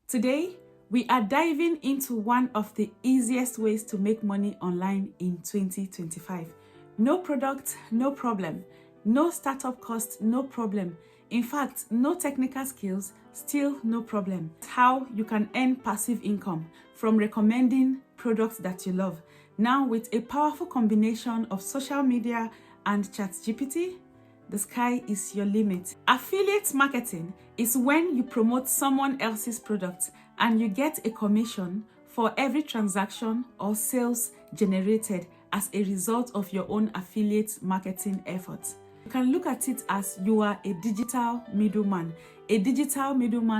Today, we are diving into one of the easiest ways to make money online in 2025. No product, no problem. No startup cost, no problem. In fact, no technical skills, still no problem. How you can earn passive income from recommending products that you love. Now, with a powerful combination of social media and ChatGPT, the sky is your limit. Affiliate marketing is when you promote someone else's product and you get a commission for every transaction or sales generated as a result of your own affiliate marketing efforts. You can look at it as you are a digital middleman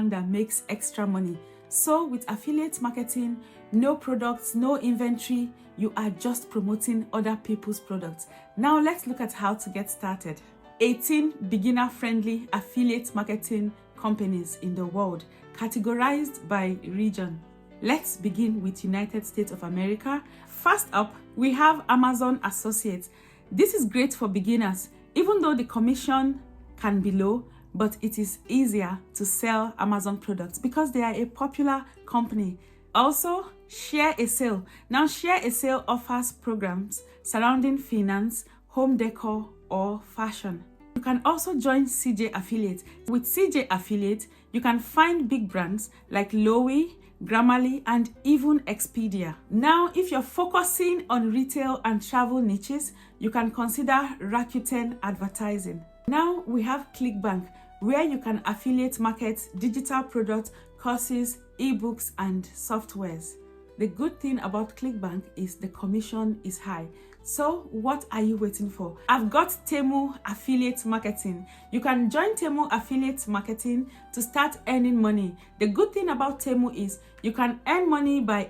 that makes extra money. So with affiliate marketing, no products, no inventory, you are just promoting other people's products. Now let's look at how to get started. 18 beginner-friendly affiliate marketing companies in the world, categorized by region. Let's begin with United States of America. First up, we have Amazon Associates. This is great for beginners, even though the commission can be low, but it is easier to sell Amazon products because they are a popular company. Also, ShareASale. Now, ShareASale offers programs surrounding finance, home decor, or fashion. You can also join CJ Affiliate. With CJ Affiliate, you can find big brands like Lowy, Grammarly, and even Expedia. Now, if you're focusing on retail and travel niches, you can consider Rakuten advertising. Now we have ClickBank, where you can affiliate market digital products, courses, ebooks, and softwares. The good thing about ClickBank is the commission is high. So what are you waiting for? I've got Temu Affiliate Marketing. You can join Temu Affiliate Marketing to start earning money. The good thing about Temu is you can earn money by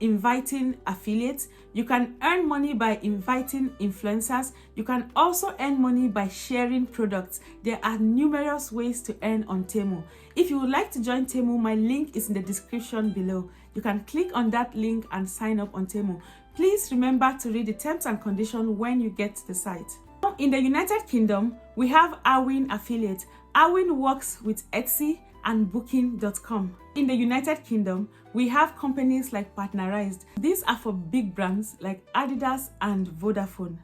inviting affiliates. You can earn money by inviting influencers. You can also earn money by sharing products. There are numerous ways to earn on Temu. If you would like to join Temu, my link is in the description below. You can click on that link and sign up on Temu. Please remember to read the terms and conditions when you get to the site. In the United Kingdom, we have Awin Affiliate. Awin works with Etsy and Booking.com. In the United Kingdom, we have companies like Partnerized. These are for big brands like Adidas and Vodafone.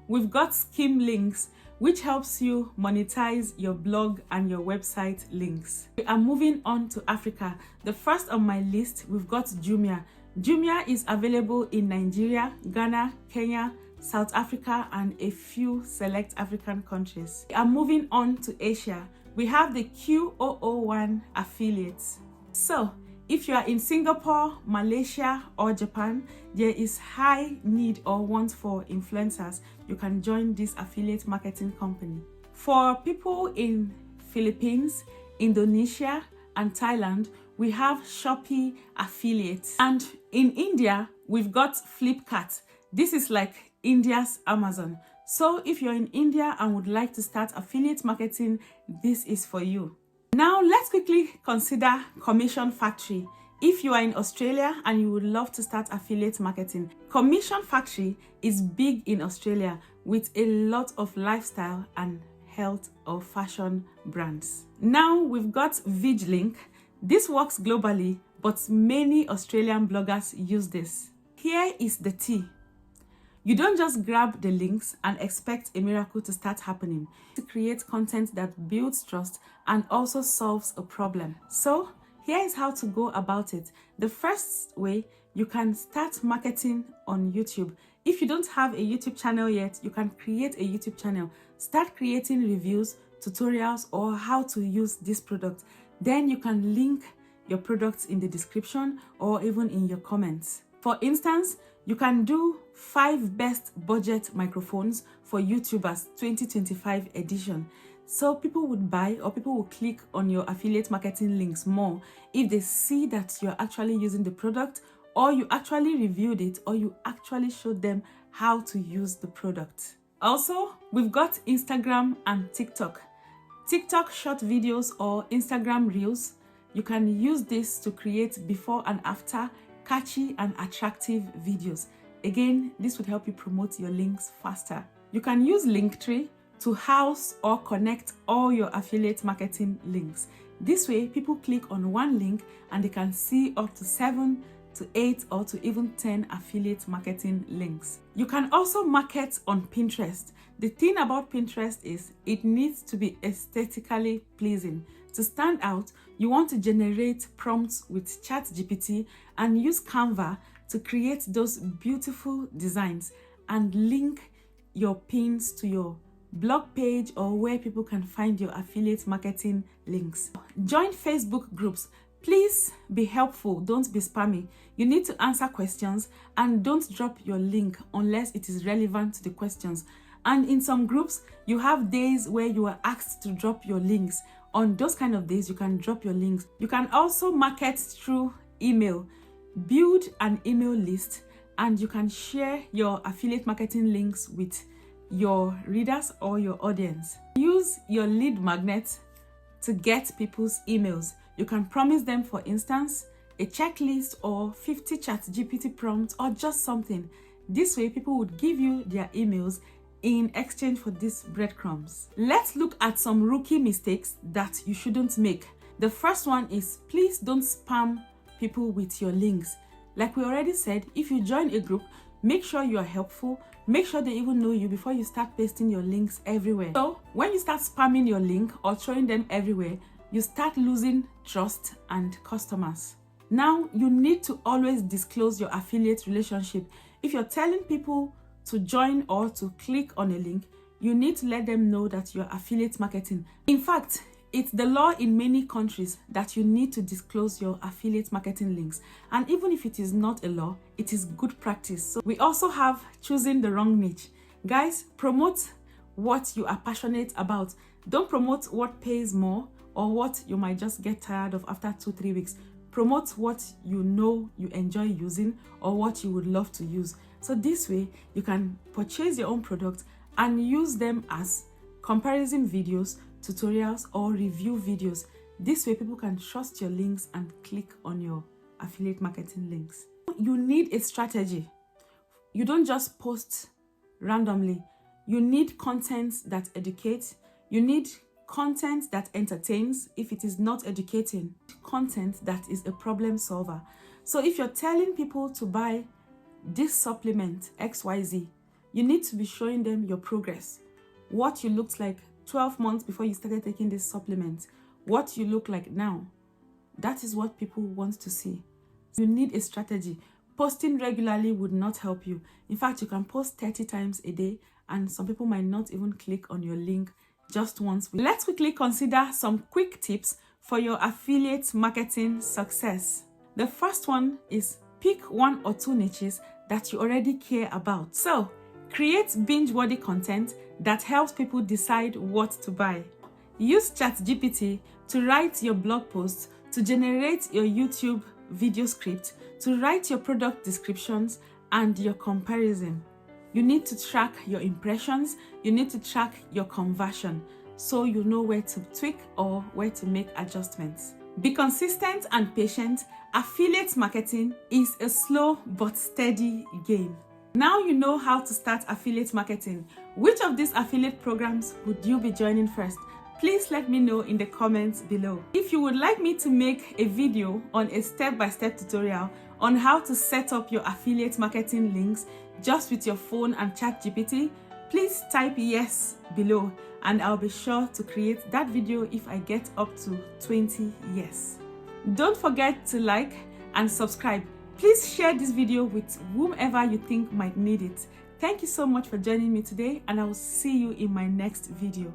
We've got Skim Links, which helps you monetize your blog and your website links. We are moving on to Africa. The first on my list, we've got Jumia. Jumia is available in Nigeria, Ghana, Kenya, South Africa, and a few select African countries. We are moving on to Asia. We have the Q001 affiliates. So, if you are in Singapore, Malaysia, or Japan, there is high need or want for influencers. You can join this affiliate marketing company. For people in Philippines, Indonesia, and Thailand, we have Shopee affiliates. And in India, we've got Flipkart. This is like India's Amazon. So if you're in India and would like to start affiliate marketing, this is for you. Now let's quickly consider Commission Factory. If you are in Australia and you would love to start affiliate marketing, Commission Factory is big in Australia with a lot of lifestyle and health or fashion brands. Now we've got VidLink. This works globally, but many Australian bloggers use this. Here is the tea. You don't just grab the links and expect a miracle to start happening. To create content that builds trust and also solves a problem. So here is how to go about it. The first way, you can start marketing on YouTube. If you don't have a YouTube channel yet, you can create a YouTube channel. Start creating reviews, tutorials, or how to use this product. Then you can link your products in the description or even in your comments. For instance, you can do 5 best budget microphones for YouTubers 2025 edition. So people would buy or people will click on your affiliate marketing links more if they see that you're actually using the product, or you actually reviewed it, or you actually showed them how to use the product. Also, we've got Instagram and TikTok. TikTok short videos or Instagram reels. You can use this to create before and after catchy and attractive videos. Again, this would help you promote your links faster. You can use Linktree to house or connect all your affiliate marketing links. This way, people click on one link and they can see up to 7 to 8 or to even 10 affiliate marketing links. You can also market on Pinterest. The thing about Pinterest is it needs to be aesthetically pleasing. To stand out, you want to generate prompts with ChatGPT and use Canva to create those beautiful designs and link your pins to your blog page or where people can find your affiliate marketing links. Join Facebook groups. Please be helpful, don't be spammy. You need to answer questions and don't drop your link unless it is relevant to the questions. And in some groups, you have days where you are asked to drop your links. On those kind of days, you can drop your links. You can also market through email. Build an email list and you can share your affiliate marketing links with your readers or your audience. Use your lead magnet to get people's emails. You can promise them, for instance, a checklist or 50 ChatGPT prompts or just something. This way, people would give you their emails in exchange for these breadcrumbs. Let's look at some rookie mistakes that you shouldn't make. The first one is please don't spam people with your links. Like we already said, if you join a group, make sure you are helpful. Make sure they even know you before you start pasting your links everywhere. So when you start spamming your link or throwing them everywhere, you start losing trust and customers. Now, you need to always disclose your affiliate relationship. If you're telling people to join or to click on a link, you need to let them know that you're affiliate marketing. In fact, it's the law in many countries that you need to disclose your affiliate marketing links. And even if it is not a law, it is good practice. So we also have choosing the wrong niche. Guys, promote what you are passionate about. Don't promote what pays more or what you might just get tired of after 2-3 weeks. Promote what you know you enjoy using or what you would love to use. So this way, you can purchase your own product and use them as comparison videos, tutorials, or review videos. This way, people can trust your links and click on your affiliate marketing links. You need a strategy. You don't just post randomly. You need content that educates. You need content that entertains if it is not educating. Content that is a problem solver. So if you're telling people to buy this supplement XYZ, you need to be showing them your progress. What you looked like 12 months before you started taking this supplement. What you look like now. That is what people want to see. You need a strategy. Posting regularly would not help you. In fact, you can post 30 times a day and some people might not even click on your link just once. Let's quickly consider some quick tips for your affiliate marketing success. The first one is pick 1 or 2 niches that you already care about. So, create binge-worthy content that helps people decide what to buy. Use ChatGPT to write your blog posts, to generate your YouTube video script, to write your product descriptions and your comparison. You need to track your impressions, you need to track your conversion so you know where to tweak or where to make adjustments. Be consistent and patient. Affiliate marketing is a slow but steady game. Now you know how to start affiliate marketing. Which of these affiliate programs would you be joining first? Please let me know in the comments below. If you would like me to make a video on a step-by-step tutorial on how to set up your affiliate marketing links just with your phone and ChatGPT, please type yes below and I'll be sure to create that video if I get up to 20 yes. Don't forget to like and subscribe. Please share this video with whomever you think might need it. Thank you so much for joining me today and I will see you in my next video.